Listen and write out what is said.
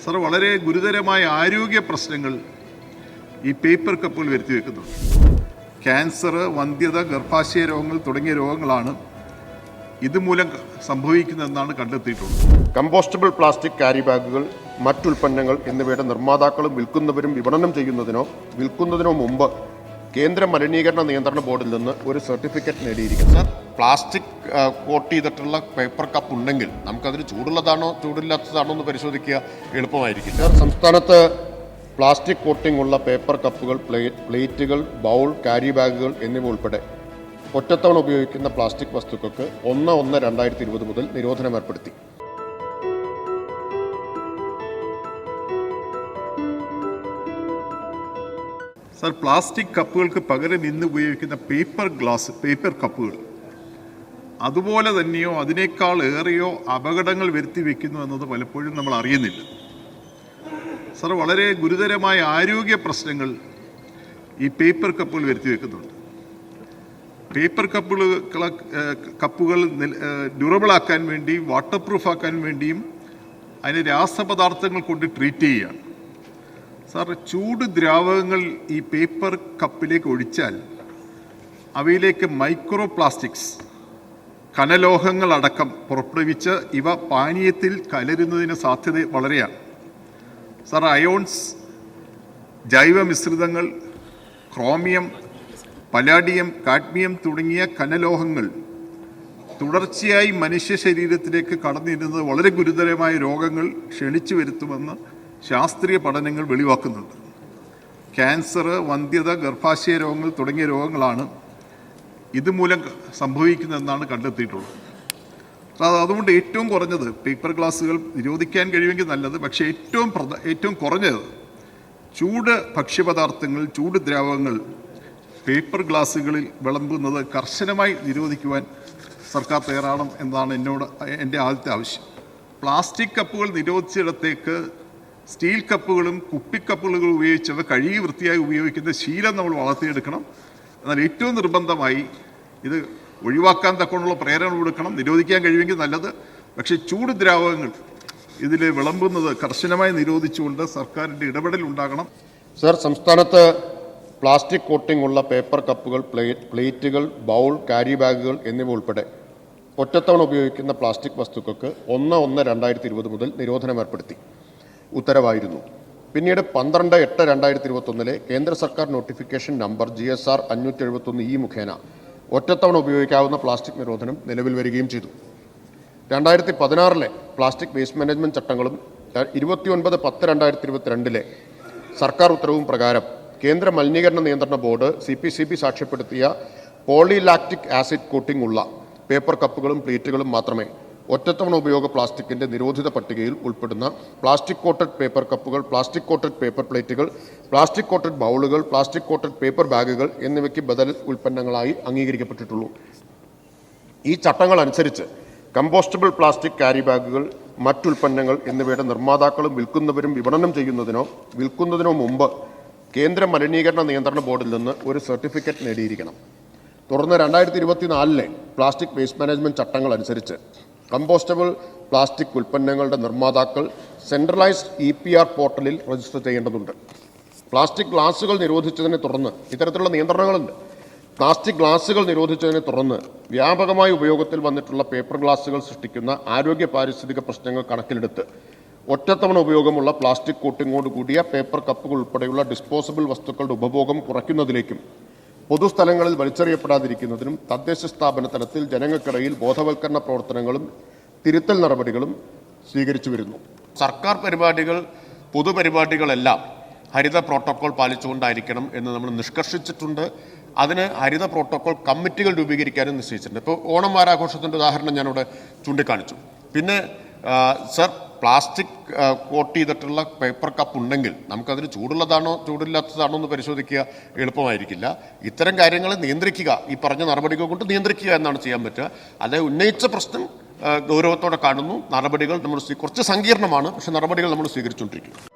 Sir, വളരെ ഗുരുതരമായ ആരോഗ്യ പ്രശ്നങ്ങൾ ഈ പേപ്പർ കപ്പുകൾ വരുത്തി വെക്കുന്നുണ്ട്. ക്യാൻസർ, വന്ധ്യത, ഗർഭാശയ രോഗങ്ങൾ തുടങ്ങിയ രോഗങ്ങളാണ് ഇതുമൂലം സംഭവിക്കുന്നതെന്നാണ് കണ്ടെത്തിയിട്ടുള്ളത്. കമ്പോസ്റ്റബിൾ പ്ലാസ്റ്റിക് ക്യാരി ബാഗുകൾ, മറ്റുൽപ്പന്നങ്ങൾ എന്നിവയുടെ നിർമ്മാതാക്കളും വിൽക്കുന്നവരും വിപണനം വിൽക്കുന്നതിനോ മുമ്പ് കേന്ദ്ര മലിനീകരണ നിയന്ത്രണ ബോർഡിൽ നിന്ന് ഒരു സർട്ടിഫിക്കറ്റ് നേടിയിരിക്കുന്നു. സർ, പ്ലാസ്റ്റിക് കോട്ട് ചെയ്തിട്ടുള്ള പേപ്പർ കപ്പ് ഉണ്ടെങ്കിൽ നമുക്കതിന് ചൂടുള്ളതാണോ ചൂടില്ലാത്തതാണോ എന്ന് പരിശോധിക്കുക എളുപ്പമായിരിക്കും. സർ, സംസ്ഥാനത്ത് പ്ലാസ്റ്റിക് കോട്ടിംഗ് ഉള്ള പേപ്പർ കപ്പുകൾ, പ്ലേറ്റുകൾ, ബൗൾ, ക്യാരി ബാഗുകൾ എന്നിവ ഉൾപ്പെടെ ഒറ്റത്തവണ ഉപയോഗിക്കുന്ന പ്ലാസ്റ്റിക് വസ്തുക്കൾക്ക് 1/1/2020 മുതൽ നിരോധനം ഏർപ്പെടുത്തി. സർ, പ്ലാസ്റ്റിക് കപ്പുകൾക്ക് പകരം ഇന്ന് ഉപയോഗിക്കുന്ന പേപ്പർ കപ്പുകൾ അതുപോലെ തന്നെയോ അതിനേക്കാൾ ഏറെയോ അപകടങ്ങൾ വരുത്തി വയ്ക്കുന്നു എന്നത് പലപ്പോഴും നമ്മൾ അറിയുന്നില്ല. സർ, വളരെ ഗുരുതരമായ ആരോഗ്യ പ്രശ്നങ്ങൾ ഈ പേപ്പർ കപ്പുകൾ വരുത്തി വെക്കുന്നുണ്ട്. പേപ്പർ കപ്പുകൾ ഡ്യൂറബിളാക്കാൻ വേണ്ടി, വാട്ടർ പ്രൂഫ് ആക്കാൻ വേണ്ടിയും അതിന് രാസപദാർത്ഥങ്ങൾ കൊണ്ട് ട്രീറ്റ് ചെയ്യുകയാണ്. സാർ, ചൂട് ദ്രാവകങ്ങൾ ഈ പേപ്പർ കപ്പിലേക്ക് ഒഴിച്ചാൽ അവയിലേക്ക് മൈക്രോ പ്ലാസ്റ്റിക്സ്, കനലോഹങ്ങളടക്കം പുറപ്പെടുവിച്ച് ഇവ പാനീയത്തിൽ കലരുന്നതിന് സാധ്യത വളരെയാണ്. സാർ, അയോൺസ്, ജൈവ മിശ്രിതങ്ങൾ, ക്രോമിയം, പലാഡിയം, കാഡ്മിയം തുടങ്ങിയ കനലോഹങ്ങൾ തുടർച്ചയായി മനുഷ്യ ശരീരത്തിലേക്ക് കടന്നിരുന്നത് വളരെ ഗുരുതരമായ രോഗങ്ങൾ ക്ഷണിച്ചു വരുത്തുമെന്ന് ശാസ്ത്രീയ പഠനങ്ങൾ വെളിവാക്കുന്നുണ്ട്. ക്യാൻസർ, വന്ധ്യത, ഗർഭാശയ രോഗങ്ങൾ തുടങ്ങിയ രോഗങ്ങളാണ് ഇതുമൂലം സംഭവിക്കുന്നതെന്നാണ് കണ്ടെത്തിയിട്ടുള്ളത്. അതുകൊണ്ട് ഏറ്റവും കുറഞ്ഞത് പേപ്പർ ഗ്ലാസുകൾ നിരോധിക്കാൻ കഴിയുമെങ്കിൽ നല്ലത്. പക്ഷേ ഏറ്റവും കുറഞ്ഞത് ചൂട് ഭക്ഷ്യപദാർത്ഥങ്ങൾ, ചൂട് ദ്രാവകങ്ങൾ പേപ്പർ ഗ്ലാസുകളിൽ വിളമ്പുന്നത് കർശനമായി നിരോധിക്കുവാൻ സർക്കാർ തയ്യാറാവണം എന്നതാണ് എൻ്റെ ആദ്യത്തെ ആവശ്യം. പ്ലാസ്റ്റിക് കപ്പുകൾ നിരോധിച്ചിടത്തേക്ക് സ്റ്റീൽ കപ്പുകളും കുപ്പിക്കപ്പുകളും ഉപയോഗിച്ചവ കഴുകി വൃത്തിയായി ഉപയോഗിക്കുന്ന ശീലം നമ്മൾ വളർത്തിയെടുക്കണം. എന്നാൽ ഏറ്റവും നിർബന്ധമായി ഇത് ഒഴിവാക്കാൻ തക്കമുള്ള പ്രേരണ കൊടുക്കണം. നിരോധിക്കാൻ കഴിയുമെങ്കിൽ നല്ലത്. പക്ഷേ ചൂട് ദ്രാവകങ്ങൾ ഇതിൽ വിളമ്പുന്നത് കർശനമായി നിരോധിച്ചുകൊണ്ട് സർക്കാരിൻ്റെ ഇടപെടൽ ഉണ്ടാകണം. സർ, സംസ്ഥാനത്ത് പ്ലാസ്റ്റിക് കോട്ടിംഗ് ഉള്ള പേപ്പർ കപ്പുകൾ, പ്ലേറ്റുകൾ, ബൗൾ, ക്യാരി ബാഗുകൾ എന്നിവ ഉൾപ്പെടെ ഒറ്റത്തവണ ഉപയോഗിക്കുന്ന പ്ലാസ്റ്റിക് വസ്തുക്കൾക്ക് 1/1/2020 മുതൽ നിരോധനം ഏർപ്പെടുത്തി ഉത്തരവായിരുന്നു. പിന്നീട് 12/8/2021 കേന്ദ്ര സർക്കാർ നോട്ടിഫിക്കേഷൻ നമ്പർ GSR 571E മുഖേന ഒറ്റത്തവണ ഉപയോഗിക്കാവുന്ന പ്ലാസ്റ്റിക് നിരോധനം നിലവിൽ വരികയും ചെയ്തു. 2016 പ്ലാസ്റ്റിക് വേസ്റ്റ് മാനേജ്മെന്റ് ചട്ടങ്ങളും 29/10/2022 സർക്കാർ ഉത്തരവും പ്രകാരം കേന്ദ്ര മലിനീകരണ നിയന്ത്രണ ബോർഡ് CPCB സാക്ഷ്യപ്പെടുത്തിയ പോളിലാക്റ്റിക് ആസിഡ് കോട്ടിംഗ് ഉള്ള പേപ്പർ കപ്പുകളും പ്ലേറ്റുകളും മാത്രമേ ഒറ്റത്തവണ ഉപയോഗ പ്ലാസ്റ്റിക്കിന്റെ നിരോധിത പട്ടികയിൽ ഉൾപ്പെടുന്ന പ്ലാസ്റ്റിക് കോട്ടഡ് പേപ്പർ കപ്പുകൾ, പ്ലാസ്റ്റിക് കോട്ടഡ് പേപ്പർ പ്ലേറ്റുകൾ, പ്ലാസ്റ്റിക് കോട്ടഡ് ബൗളുകൾ, പ്ലാസ്റ്റിക് കോട്ടഡ് പേപ്പർ ബാഗുകൾ എന്നിവയ്ക്ക് ബദൽ ഉൽപ്പന്നങ്ങളായി അംഗീകരിക്കപ്പെട്ടിട്ടുള്ളൂ. ഈ ചട്ടങ്ങൾ അനുസരിച്ച് കമ്പോസ്റ്റബിൾ പ്ലാസ്റ്റിക് ക്യാരി ബാഗുകൾ, മറ്റുൽപ്പന്നങ്ങൾ എന്നിവയുടെ നിർമ്മാതാക്കളും വിൽക്കുന്നവരും വിൽക്കുന്നതിനോ മുമ്പ് കേന്ദ്ര മലിനീകരണ നിയന്ത്രണ ബോർഡിൽ നിന്ന് ഒരു സർട്ടിഫിക്കറ്റ് നേടിയിരിക്കണം. തുടർന്ന് 2024 പ്ലാസ്റ്റിക് വേസ്റ്റ് മാനേജ്മെന്റ് ചട്ടങ്ങൾ അനുസരിച്ച് കമ്പോസ്റ്റബിൾ പ്ലാസ്റ്റിക് ഉൽപ്പന്നങ്ങളുടെ നിർമ്മാതാക്കൾ സെൻട്രലൈസ്ഡ് EPR പോർട്ടലിൽ രജിസ്റ്റർ ചെയ്യേണ്ടതുണ്ട്. പ്ലാസ്റ്റിക് ഗ്ലാസുകൾ നിരോധിച്ചതിനെ തുടർന്ന് ഇത്തരത്തിലുള്ള നിയന്ത്രണങ്ങളുണ്ട്. പ്ലാസ്റ്റിക് ഗ്ലാസുകൾ നിരോധിച്ചതിനെ തുടർന്ന് വ്യാപകമായി ഉപയോഗത്തിൽ വന്നിട്ടുള്ള പേപ്പർ ഗ്ലാസുകൾ സൃഷ്ടിക്കുന്ന ആരോഗ്യ പാരിസ്ഥിതിക പ്രശ്നങ്ങൾ കണക്കിലെടുത്ത് ഒറ്റത്തവണ ഉപയോഗമുള്ള പ്ലാസ്റ്റിക് കോട്ടിങ്ങോട് കൂടിയ പേപ്പർ കപ്പുകൾ ഉൾപ്പെടെയുള്ള ഡിസ്പോസബിൾ വസ്തുക്കളുടെ ഉപഭോഗം കുറയ്ക്കുന്നതിലേക്കും പൊതുസ്ഥലങ്ങളിൽ വലിച്ചെറിയപ്പെടാതിരിക്കുന്നതിനും തദ്ദേശ സ്ഥാപന തലത്തിൽ ജനങ്ങൾക്കിടയിൽ ബോധവൽക്കരണ പ്രവർത്തനങ്ങളും തിരുത്തൽ നടപടികളും സ്വീകരിച്ചു വരുന്നു. സർക്കാർ പരിപാടികൾ, പൊതുപരിപാടികളെല്ലാം ഹരിത പ്രോട്ടോക്കോൾ പാലിച്ചുകൊണ്ടായിരിക്കണം എന്ന് നമ്മൾ നിഷ്കർഷിച്ചിട്ടുണ്ട്. അതിന് ഹരിത പ്രോട്ടോക്കോൾ കമ്മിറ്റികൾ രൂപീകരിക്കാനും നിശ്ചയിച്ചിട്ടുണ്ട്. ഇപ്പോൾ ഓണം വാരാഘോഷത്തിൻ്റെ ഉദാഹരണം ഞാനിവിടെ ചൂണ്ടിക്കാണിച്ചു. പിന്നെ സർ, പ്ലാസ്റ്റിക് കോട്ട് ചെയ്തിട്ടുള്ള പേപ്പർ കപ്പ് ഉണ്ടെങ്കിൽ നമുക്കതിന് ചൂടുള്ളതാണോ ചൂടില്ലാത്തതാണോ എന്ന് പരിശോധിക്കുക എളുപ്പമായിരിക്കില്ല. ഇത്തരം കാര്യങ്ങൾ നിയന്ത്രിക്കുക, ഈ പറഞ്ഞ നടപടികൾ കൊണ്ട് നിയന്ത്രിക്കുക എന്നാണ് ചെയ്യാൻ പറ്റുക. അത് ഉന്നയിച്ച പ്രശ്നം ഗൗരവത്തോടെ കാണുന്നു. നടപടികൾ നമ്മൾ കുറച്ച് സങ്കീർണമാണ്, പക്ഷേ നടപടികൾ നമ്മൾ സ്വീകരിച്ചുകൊണ്ടിരിക്കും.